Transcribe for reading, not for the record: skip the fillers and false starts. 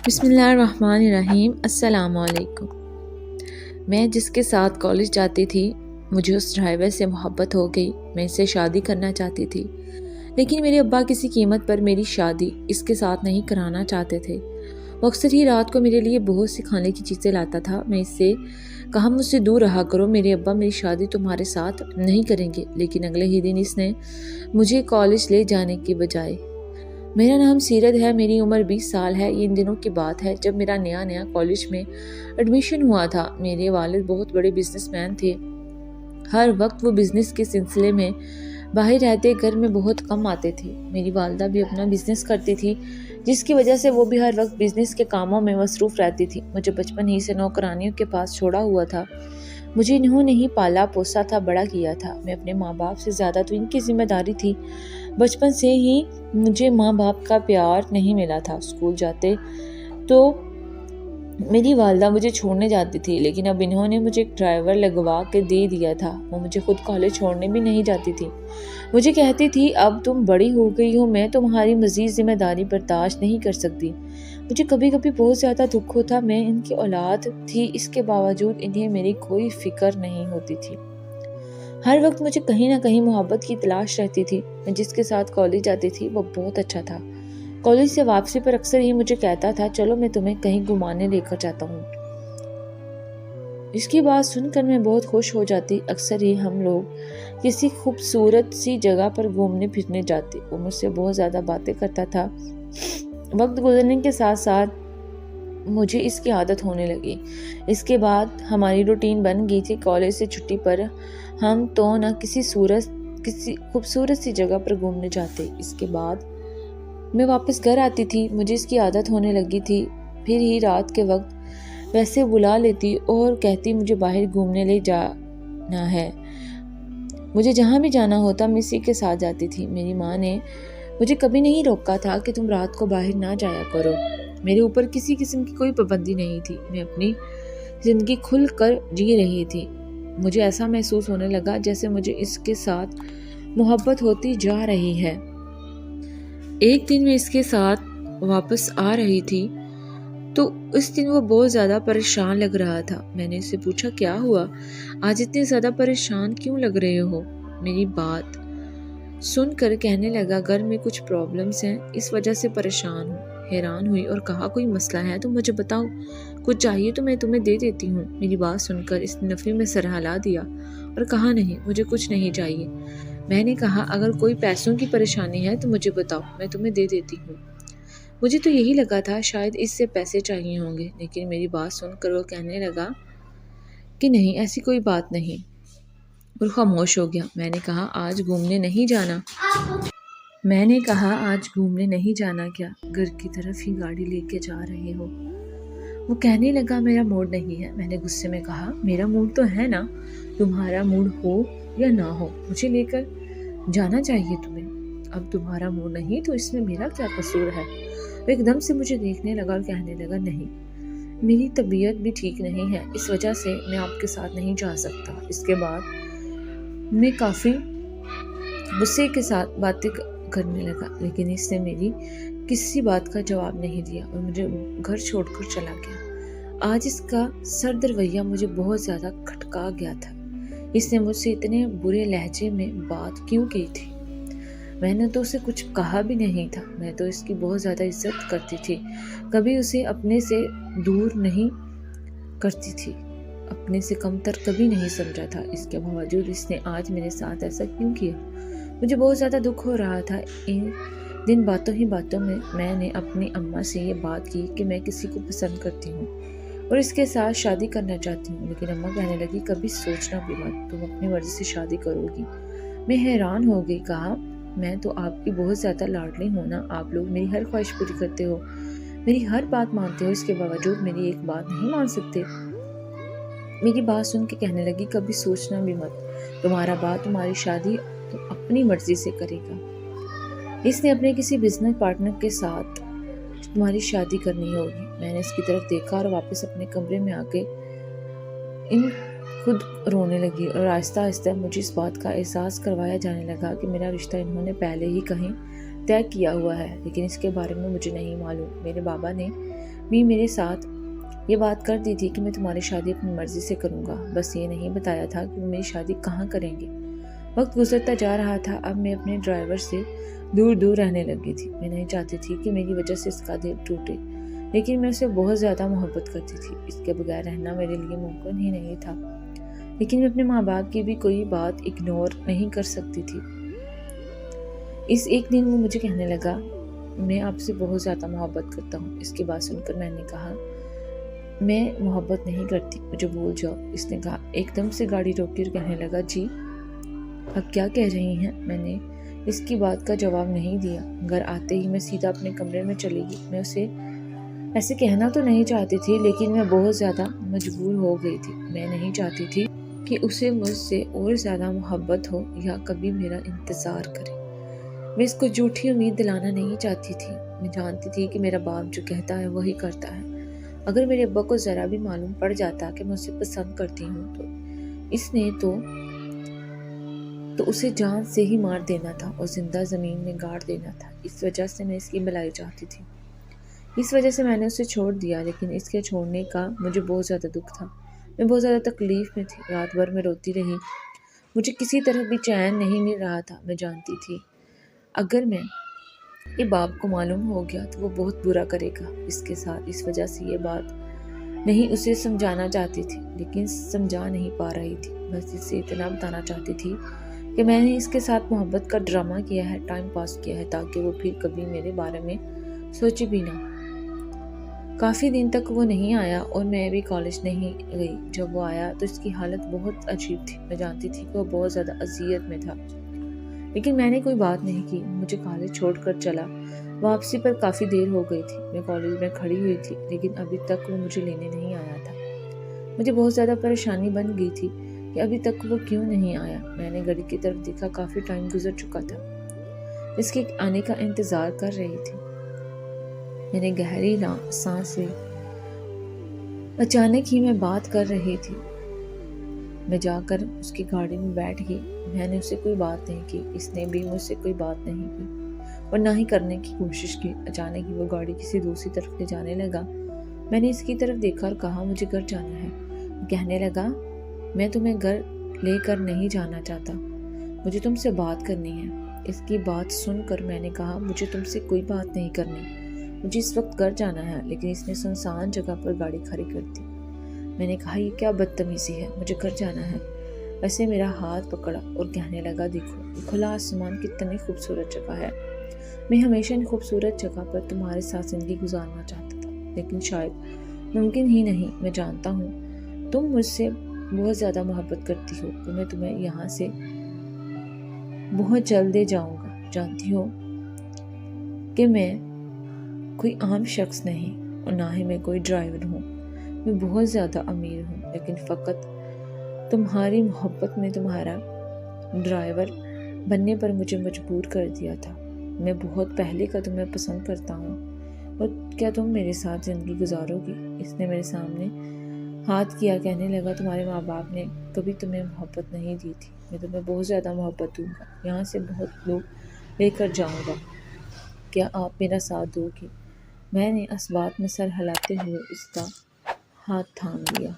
بسم اللہ الرحمن الرحیم۔ السلام علیکم۔ میں جس کے ساتھ کالج جاتی تھی مجھے اس ڈرائیور سے محبت ہو گئی۔ میں اس سے شادی کرنا چاہتی تھی، لیکن میرے ابا کسی قیمت پر میری شادی اس کے ساتھ نہیں کرانا چاہتے تھے۔ وہ اکثر ہی رات کو میرے لیے بہت سی کھانے کی چیزیں لاتا تھا۔ میں اس سے کہا مجھ سے دور رہا کرو، میرے ابا میری شادی تمہارے ساتھ نہیں کریں گے۔ لیکن اگلے ہی دن اس نے مجھے کالج لے جانے کی بجائے میرا نام سیرت ہے، میری عمر 20 سال ہے۔ یہ ان دنوں کی بات ہے جب میرا نیا کالج میں ایڈمیشن ہوا تھا۔ میرے والد بہت بڑے بزنس مین تھے۔ ہر وقت وہ بزنس کے سلسلے میں باہر رہتے، گھر میں بہت کم آتے تھے۔ میری والدہ بھی اپنا بزنس کرتی تھی، جس کی وجہ سے وہ بھی ہر وقت بزنس کے کاموں میں مصروف رہتی تھی۔ مجھے بچپن ہی سے نوکرانیوں کے پاس چھوڑا ہوا تھا۔ مجھے انہوں نے ہی پالا پوسا تھا، بڑا کیا تھا۔ میں اپنے ماں باپ سے زیادہ تو ان کی ذمہ داری تھی۔ بچپن سے ہی مجھے ماں باپ کا پیار نہیں ملا تھا۔ اسکول جاتے تو میری والدہ مجھے چھوڑنے جاتی تھی، لیکن اب انہوں نے مجھے ایک ڈرائیور لگوا کے دے دیا تھا۔ وہ مجھے خود کالج چھوڑنے بھی نہیں جاتی تھی۔ مجھے کہتی تھی اب تم بڑی ہو گئی ہو، میں تمہاری مزید ذمہ داری برداشت نہیں کر سکتی۔ مجھے کبھی کبھی بہت زیادہ دکھ ہوتا، میں ان کی اولاد تھی، اس کے باوجود انہیں میری کوئی فکر نہیں ہوتی تھی۔ ہر وقت مجھے کہیں نہ کہیں محبت کی تلاش رہتی تھی۔ میں جس کے ساتھ کالج جاتی تھی وہ بہت اچھا تھا۔ کالج سے واپسی پر اکثر ہی مجھے کہتا تھا چلو میں تمہیں کہیں گھمانے لے کر جاتا ہوں۔ اس کی بات سن کر میں بہت خوش ہو جاتی۔ اکثر ہی ہم لوگ کسی خوبصورت سی جگہ پر گھومنے پھرنے جاتے۔ وہ مجھ سے بہت زیادہ باتیں کرتا تھا۔ وقت گزرنے کے ساتھ ساتھ مجھے اس کی عادت ہونے لگی۔ اس کے بعد ہماری روٹین بن گئی تھی، کالج سے چھٹی پر ہم تو نہ کسی خوبصورت سی جگہ پر گھومنے جاتے۔ اس کے بعد میں واپس گھر آتی تھی، مجھے اس کی عادت ہونے لگی تھی۔ پھر ہی رات کے وقت ویسے بلا لیتی اور کہتی مجھے باہر گھومنے لے جانا ہے۔ مجھے جہاں بھی جانا ہوتا میں اسی کے ساتھ جاتی تھی۔ میری ماں نے مجھے کبھی نہیں روکا تھا کہ تم رات کو باہر نہ جایا کرو۔ میرے اوپر کسی قسم کی کوئی پابندی نہیں تھی۔ میں اپنی زندگی کھل کر جی رہی تھی۔ مجھے ایسا محسوس ہونے لگا جیسے مجھے اس کے ساتھ محبت ہوتی جا رہی ہے۔ ایک دن میں اس کے ساتھ واپس آ رہی تھی تو اس دن وہ بہت زیادہ پریشان لگ رہا تھا۔ میں نے اس سے پوچھا کیا ہوا؟ آج اتنے زیادہ پریشان کیوں لگ رہے ہو؟ میری بات سن کر کہنے لگا گھر میں کچھ پرابلمز ہیں، اس وجہ سے پریشان ہوں۔ حیران ہوئی اور کہا کوئی مسئلہ ہے تو مجھے بتاؤ، کچھ چاہیے تو میں تمہیں دے دیتی ہوں۔ میری بات سن کر اس نے نفی میں سر ہلا دیا اور کہا نہیں، مجھے کچھ نہیں چاہیے۔ میں نے کہا اگر کوئی پیسوں کی پریشانی ہے تو مجھے بتاؤ، میں تمہیں دے دیتی ہوں۔ مجھے تو یہی لگا تھا شاید اس سے پیسے چاہیے ہوں گے، لیکن میری بات سن کر وہ کہنے لگا کہ نہیں، ایسی کوئی بات نہیں، اور خاموش ہو گیا۔ میں نے کہا آج گھومنے نہیں جانا کیا؟ گھر کی طرف ہی گاڑی لے کے جا رہے ہو؟ وہ کہنے لگا میرا موڈ نہیں ہے۔ میں نے غصے میں کہا میرا موڈ تو ہے نا، تمہارا موڈ ہو یا نہ ہو مجھے لے کر جانا چاہیے تمہیں۔ اب تمہارا موڈ نہیں تو اس میں میرا کیا قصور ہے؟ وہ ایک دم سے مجھے دیکھنے لگا اور کہنے لگا نہیں، میری طبیعت بھی ٹھیک نہیں ہے، اس وجہ سے میں آپ کے ساتھ نہیں جا سکتا۔ اس کے بعد میں کافی غصے کے ساتھ باتیں کرنے لگا، لیکن اس نے میری کسی بات کا جواب نہیں دیا اور مجھے گھر چھوڑ کر چلا گیا۔ آج اس کا سرد رویہ مجھے بہت زیادہ کھٹکا گیا تھا۔ اس نے مجھ سے اتنے برے لہجے میں بات کیوں کی تھی؟ میں نے تو اسے کچھ کہا بھی نہیں تھا۔ میں تو اس کی بہت زیادہ عزت کرتی تھی، کبھی اسے اپنے سے دور نہیں کرتی تھی، اپنے سے کم تر کبھی نہیں سمجھا تھا۔ اس کے باوجود اس نے آج میرے ساتھ ایسا کیوں کیا؟ مجھے بہت زیادہ دکھ ہو رہا تھا۔ ان دن باتوں میں نے اپنی اماں سے یہ بات کی کہ میں کسی کو پسند کرتی ہوں اور اس کے ساتھ شادی کرنا چاہتی ہوں، لیکن اماں کہنے لگی کبھی سوچنا بھی مت، تم اپنی مرضی سے شادی کرو گی۔ میں حیران ہو گئی، کہا میں تو آپ کی بہت زیادہ لاڈلی ہوں نا، آپ لوگ میری ہر خواہش پوری کرتے ہو، میری ہر بات مانتے ہو، اس کے باوجود میری ایک بات نہیں مان سکتے۔ میری بات سن کے کہنے لگی کبھی سوچنا بھی مت، تمہارا باپ تمہاری شادی تو اپنی مرضی سے کرے گا۔ اس نے اپنے کسی بزنس پارٹنر کے ساتھ تمہاری شادی کرنی ہوگی۔ میں نے اس کی طرف دیکھا اور واپس اپنے کمرے میں آ کے خود رونے لگی، اور آہستہ آہستہ مجھے اس بات کا احساس کروایا جانے لگا کہ میرا رشتہ انہوں نے پہلے ہی کہیں طے کیا ہوا ہے، لیکن اس کے بارے میں مجھے نہیں معلوم۔ میرے بابا نے بھی میرے ساتھ یہ بات کر دی تھی کہ میں تمہاری شادی اپنی مرضی سے کروں گا، بس یہ نہیں بتایا تھا کہ وہ میری شادی کہاں کریں گے۔ وقت گزرتا جا رہا تھا، اب میں اپنے ڈرائیور سے دور دور رہنے لگی تھی۔ میں نہیں چاہتی تھی کہ میری وجہ سے اس کا دل ٹوٹے، لیکن میں اسے بہت زیادہ محبت کرتی تھی۔ اس کے بغیر رہنا میرے لیے ممکن ہی نہیں تھا، لیکن میں اپنے ماں باپ کی بھی کوئی بات اگنور نہیں کر سکتی تھی۔ اس ایک دن وہ مجھے کہنے لگا، میں آپ سے بہت زیادہ محبت کرتا ہوں۔ اس کی بات سن کر میں نے کہا، میں محبت نہیں کرتی، مجھے بھول جاؤ۔ اس نے کہا، ایک دم سے گاڑی روکی اور کہنے لگا، جی اب کیا کہہ رہی ہیں؟ میں نے اس کی بات کا جواب نہیں دیا۔ گھر آتے ہی میں سیدھا اپنے کمرے میں چلی گئی۔ میں اسے ایسے کہنا تو نہیں چاہتی تھی، لیکن میں بہت زیادہ مجبور ہو گئی تھی۔ میں نہیں چاہتی تھی کہ اسے مجھ سے اور زیادہ محبت ہو یا کبھی میرا انتظار کرے۔ میں اس کو جھوٹی امید دلانا نہیں چاہتی تھی۔ میں جانتی تھی کہ میرا باپ جو کہتا ہے وہی کرتا ہے۔ اگر میرے ابا کو ذرا بھی معلوم پڑ جاتا کہ میں اسے پسند کرتی ہوں تو اس نے تو اسے جان سے ہی مار دینا تھا اور زندہ زمین میں گاڑ دینا تھا۔ اس وجہ سے میں اس کی بھلائی چاہتی تھی، اس وجہ سے میں نے اسے چھوڑ دیا، لیکن اس کے چھوڑنے کا مجھے بہت زیادہ دکھ تھا۔ میں بہت زیادہ تکلیف میں تھی، رات بھر میں روتی رہی۔ مجھے کسی طرح بھی چین نہیں مل رہا تھا۔ میں جانتی تھی اگر میں یہ باپ کو معلوم ہو گیا تو وہ بہت برا کرے گا اس کے ساتھ۔ اس وجہ سے یہ بات نہیں اسے سمجھانا چاہتی تھی، لیکن سمجھا نہیں پا رہی تھی۔ بس اسے اتنا بتانا چاہتی تھی کہ میں نے اس کے ساتھ محبت کا ڈرامہ کیا ہے، ٹائم پاس کیا ہے، تاکہ وہ پھر کبھی میرے بارے میں سوچے بھی نہ۔ کافی دن تک وہ نہیں آیا اور میں بھی کالج نہیں گئی۔ جب وہ آیا تو اس کی حالت بہت عجیب تھی۔ میں جانتی تھی کہ وہ بہت زیادہ اذیت میں تھا، لیکن میں نے کوئی بات نہیں کی۔ مجھے کالج چھوڑ کر چلا۔ واپسی پر کافی دیر ہو گئی تھی۔ میں کالج میں کھڑی ہوئی تھی، لیکن ابھی تک وہ مجھے لینے نہیں آیا تھا۔ مجھے بہت زیادہ پریشانی بن گئی تھی کہ ابھی تک وہ کیوں نہیں آیا۔ میں نے گھڑی کی طرف دیکھا، کافی ٹائم گزر چکا تھا۔ اس کے آنے کا انتظار کر رہی تھی۔ میں نے گہری سانس لی۔ اچانک ہی میں بات کر رہی تھی۔ میں جا کر اس کی گاڑی میں بیٹھ گئی۔ میں نے اسے کوئی بات نہیں کی، اس نے بھی مجھ سے کوئی بات نہیں کی اور نہ ہی کرنے کی کوشش کی۔ اچانک ہی وہ گاڑی کسی دوسری طرف لے جانے لگا۔ میں نے اس کی طرف دیکھا اور کہا، مجھے گھر جانا ہے۔ وہ کہنے لگا، میں تمہیں گھر لے کر نہیں جانا چاہتا، مجھے تم سے بات کرنی ہے۔ اس کی بات سن کر میں نے کہا، مجھے تم سے کوئی بات نہیں کرنی، مجھے اس وقت گھر جانا ہے۔ لیکن اس نے سنسان جگہ پر گاڑی کھڑی کر دی۔ میں نے کہا، یہ کیا بدتمیزی ہے، مجھے گھر جانا ہے۔ ویسے میرا ہاتھ پکڑا اور کہنے لگا، دیکھو یہ کھلا آسمان کتنی خوبصورت جگہ ہے، میں ہمیشہ ان خوبصورت جگہ پر تمہارے ساتھ زندگی گزارنا چاہتا تھا، لیکن شاید ممکن ہی نہیں۔ میں جانتا ہوں تم مجھ سے بہت زیادہ محبت کرتی ہو کہ میں تمہیں یہاں سے بہت جلد دے جاؤں گا۔ جانتی ہو کہ میں کوئی عام شخص نہیں اور نہ ہی میں کوئی ڈرائیور ہوں، میں بہت زیادہ امیر ہوں، لیکن فقط تمہاری محبت میں تمہارا ڈرائیور بننے پر مجھے مجبور کر دیا تھا۔ میں بہت پہلے کا تمہیں پسند کرتا ہوں اور کیا تم میرے ساتھ زندگی گزارو گی؟ اس نے میرے سامنے ہاتھ کیا، کہنے لگا، تمہارے ماں باپ نے کبھی تمہیں محبت نہیں دی تھی، میں تمہیں بہت زیادہ محبت دوں گا، یہاں سے بہت لوگ لے کر جاؤں گا، کیا آپ میرا ساتھ دو گی؟ میں نے اس بات میں سر ہلاتے ہوئے اس کا ہاتھ تھام لیا۔